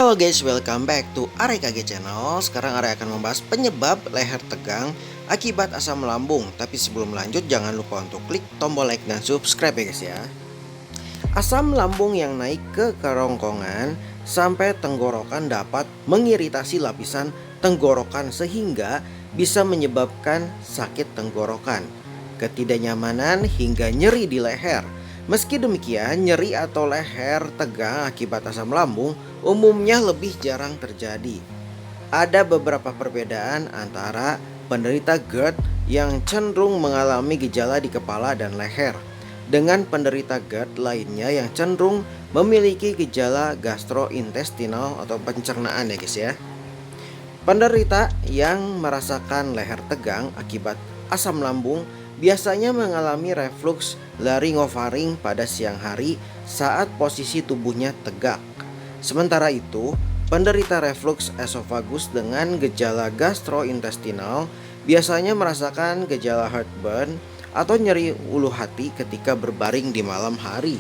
Halo guys, welcome back to AREKG Channel. Sekarang Are akan membahas penyebab leher tegang akibat asam lambung. Tapi sebelum lanjut, jangan lupa untuk klik tombol like dan subscribe ya guys ya. Asam lambung yang naik ke kerongkongan sampai tenggorokan dapat mengiritasi lapisan tenggorokan sehingga bisa menyebabkan sakit tenggorokan, ketidaknyamanan hingga nyeri di leher. Meski demikian, nyeri atau leher tegang akibat asam lambung umumnya lebih jarang terjadi. Ada beberapa perbedaan antara penderita GERD yang cenderung mengalami gejala di kepala dan leher dengan penderita GERD lainnya yang cenderung memiliki gejala gastrointestinal atau pencernaan ya guys ya. Penderita yang merasakan leher tegang akibat asam lambung biasanya mengalami refluks laryngofaring pada siang hari saat posisi tubuhnya tegak. Sementara itu, penderita refluks esofagus dengan gejala gastrointestinal biasanya merasakan gejala heartburn atau nyeri ulu hati ketika berbaring di malam hari.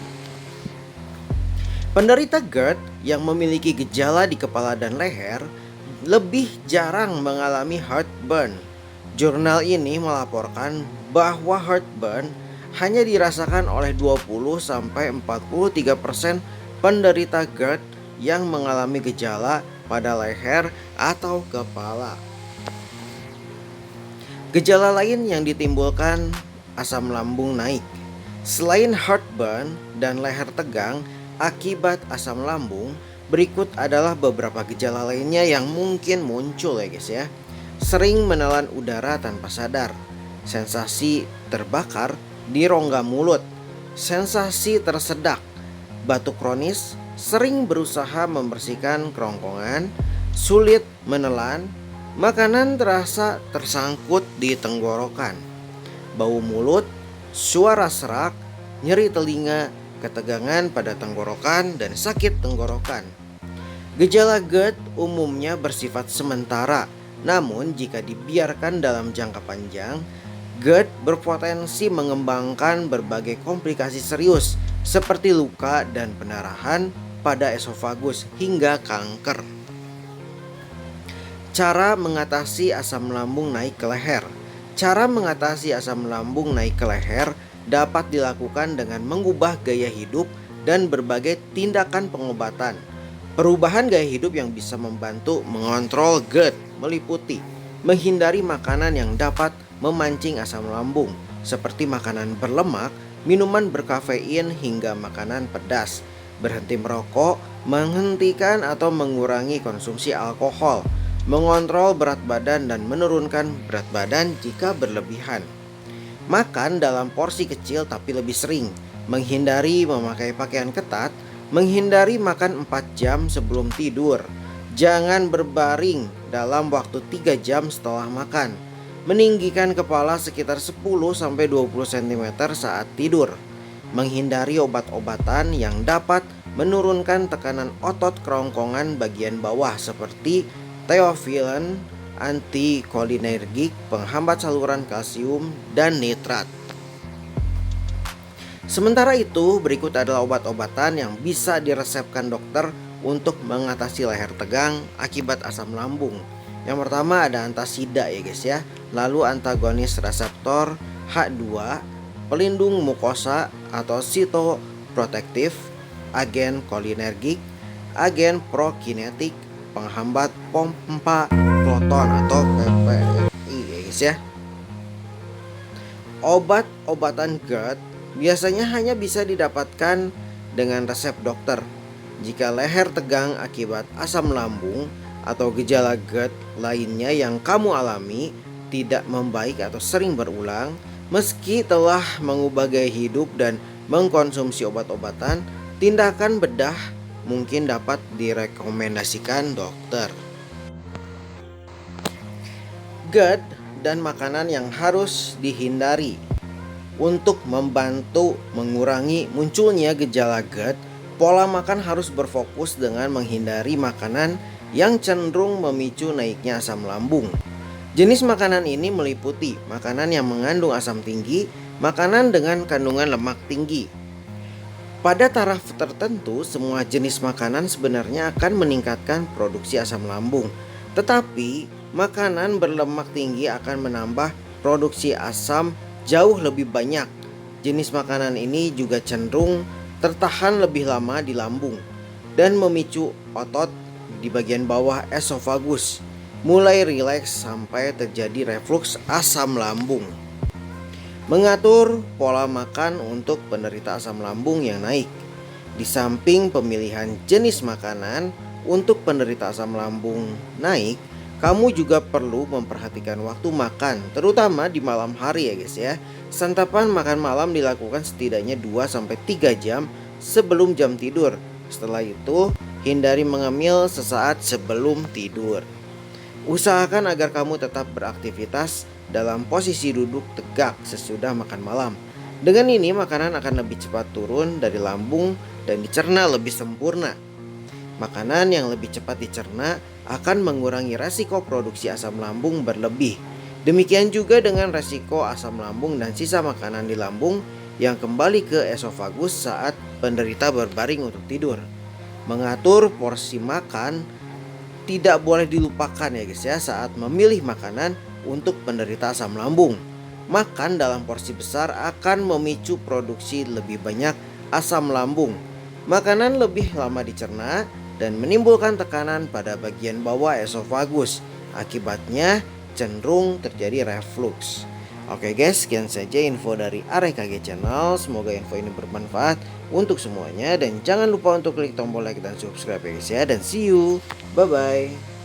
Penderita GERD yang memiliki gejala di kepala dan leher lebih jarang mengalami heartburn. Jurnal ini melaporkan bahwa heartburn hanya dirasakan oleh 20-43% penderita GERD yang mengalami gejala pada leher atau kepala. Gejala lain yang ditimbulkan asam lambung naik. Selain heartburn dan leher tegang akibat asam lambung, berikut adalah beberapa gejala lainnya yang mungkin muncul ya guys ya. Sering menelan udara tanpa sadar, sensasi terbakar di rongga mulut, sensasi tersedak, batuk kronis, sering berusaha membersihkan kerongkongan, sulit menelan, makanan terasa tersangkut di tenggorokan, bau mulut, suara serak, nyeri telinga, ketegangan pada tenggorokan, dan sakit tenggorokan. Gejala GERD umumnya bersifat sementara, namun jika dibiarkan dalam jangka panjang, GERD berpotensi mengembangkan berbagai komplikasi serius seperti luka dan pendarahan pada esofagus hingga kanker. Cara mengatasi asam lambung naik ke leher. Cara mengatasi asam lambung naik ke leher dapat dilakukan dengan mengubah gaya hidup dan berbagai tindakan pengobatan. Perubahan gaya hidup yang bisa membantu mengontrol GERD meliputi menghindari makanan yang dapat memancing asam lambung seperti makanan berlemak, minuman berkafein hingga makanan pedas. Berhenti merokok, menghentikan atau mengurangi konsumsi alkohol, mengontrol berat badan dan menurunkan berat badan jika berlebihan. Makan dalam porsi kecil tapi lebih sering, menghindari memakai pakaian ketat, menghindari makan 4 jam sebelum tidur. Jangan berbaring dalam waktu 3 jam setelah makan. Meninggikan kepala sekitar 10-20 cm saat tidur. Menghindari obat-obatan yang dapat menurunkan tekanan otot kerongkongan bagian bawah seperti theophylline, antikolinergik, penghambat saluran kalsium, dan nitrat. Sementara itu, berikut adalah obat-obatan yang bisa diresepkan dokter untuk mengatasi leher tegang akibat asam lambung. Yang pertama ada antasida ya guys ya, lalu antagonis reseptor H2, pelindung mukosa atau sitoprotektif, agen kolinergik, agen prokinetik, penghambat pompa proton atau PPRI ya guys ya. Obat-obatan GERD biasanya hanya bisa didapatkan dengan resep dokter. Jika leher tegang akibat asam lambung atau gejala GERD lainnya yang kamu alami tidak membaik atau sering berulang, meski telah mengubah gaya hidup dan mengkonsumsi obat-obatan, tindakan bedah mungkin dapat direkomendasikan dokter. GERD dan makanan yang harus dihindari. Untuk membantu mengurangi munculnya gejala GERD, pola makan harus berfokus dengan menghindari makanan yang cenderung memicu naiknya asam lambung. Jenis makanan ini meliputi makanan yang mengandung asam tinggi, makanan dengan kandungan lemak tinggi. Pada taraf tertentu, semua jenis makanan sebenarnya akan meningkatkan produksi asam lambung. Tetapi, makanan berlemak tinggi akan menambah produksi asam jauh lebih banyak. Jenis makanan ini juga cenderung tertahan lebih lama di lambung dan memicu otot di bagian bawah esofagus mulai rileks sampai terjadi refluks asam lambung. Mengatur pola makan untuk penderita asam lambung yang naik. Di samping pemilihan jenis makanan untuk penderita asam lambung naik, kamu juga perlu memperhatikan waktu makan, terutama di malam hari ya guys ya. Santapan makan malam dilakukan setidaknya 2-3 jam sebelum jam tidur. Setelah itu, hindari mengemil sesaat sebelum tidur. Usahakan agar kamu tetap beraktivitas dalam posisi duduk tegak sesudah makan malam. Dengan ini makanan akan lebih cepat turun dari lambung dan dicerna lebih sempurna. Makanan yang lebih cepat dicerna akan mengurangi resiko produksi asam lambung berlebih. Demikian juga dengan resiko asam lambung dan sisa makanan di lambung yang kembali ke esofagus saat penderita berbaring untuk tidur. Mengatur porsi makan tidak boleh dilupakan ya guys ya saat memilih makanan untuk penderita asam lambung. Makan dalam porsi besar akan memicu produksi lebih banyak asam lambung. Makanan lebih lama dicerna dan menimbulkan tekanan pada bagian bawah esofagus. Akibatnya cenderung terjadi reflux. Oke guys, sekian saja info dari AREKG Channel. Semoga info ini bermanfaat untuk semuanya. Dan jangan lupa untuk klik tombol like dan subscribe ya guys ya. Dan see you, bye bye.